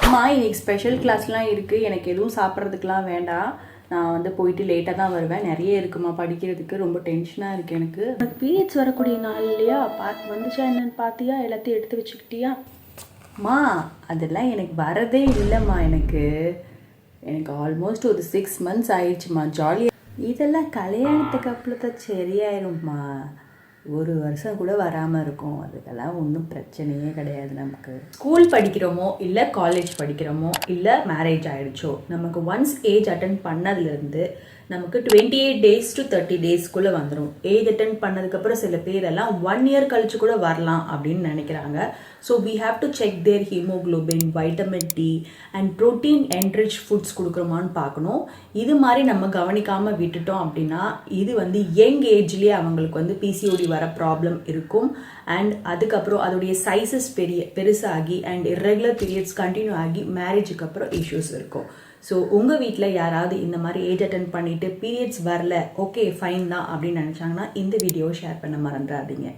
அம்மா இன்னைக்கு ஸ்பெஷல் கிளாஸ்லாம் இருக்குது, எனக்கு எதுவும் சாப்பிட்றதுக்கெலாம் வேண்டாம், நான் வந்து போயிட்டு லேட்டாக தான் வருவேன், நிறைய இருக்குமா படிக்கிறதுக்கு, ரொம்ப டென்ஷனாக இருக்குது எனக்கு. பீரியட்ஸ் வரக்கூடிய நாள் இல்லையா, வந்துச்சா என்னன்னு பார்த்தியா, எல்லாத்தையும் எடுத்து வச்சுக்கிட்டியா? அம்மா அதெல்லாம் எனக்கு வரதே இல்லைம்மா, எனக்கு ஆல்மோஸ்ட் ஒரு 6 months ஆயிடுச்சுமா. ஜாலியாக இதெல்லாம் கல்யாணத்துக்கு அப்புறம் தான் சரியாயிரும்மா, 1 வருஷம் கூட வராமல் இருக்கும், அதுக்கெல்லாம் ஒன்றும் பிரச்சனையே கிடையாது. நமக்கு ஸ்கூல் படிக்கிறோமோ இல்லை காலேஜ் படிக்கிறோமோ இல்லை மேரேஜ் ஆகிடுச்சோ, நமக்கு ஒன்ஸ் ஏஜ் அட்டன் பண்ணதுலேருந்து நமக்கு 28 days to 30 daysக்குள்ளே வந்துடும். ஏஜ் அட்டன் பண்ணதுக்கப்புறம் சில பேரெல்லாம் 1 year கழிச்சு கூட வரலாம் அப்படின்னு நினைக்கிறாங்க. So we have to check their haemoglobin, vitamin D and protein enrich foods கொடுக்குறோமான்னு பார்க்கணும். இது மாதிரி நம்ம கவனிக்காமல் விட்டுட்டோம் அப்படின்னா இது வந்து யங் ஏஜ்லேயே அவங்களுக்கு வந்து பிசிஓடி வர ப்ராப்ளம் இருக்கும். அண்ட் அதுக்கப்புறம் அதோடைய சைஸஸ் பெருசாகி அண்ட் இர்ரெகுலர் பீரியட்ஸ் கண்டினியூ ஆகி மேரேஜுக்கு அப்புறம் இஷ்யூஸ் இருக்கும். ஸோ உங்கள் வீட்டில் யாராவது இந்த மாதிரி ஏஜ் அட்டன் பண்ணிவிட்டு பீரியட்ஸ் வரல, ஓகே ஃபைன் தான் அப்படின்னு நினச்சாங்கன்னா இந்த வீடியோவை ஷேர் பண்ண மறந்துடாதீங்க.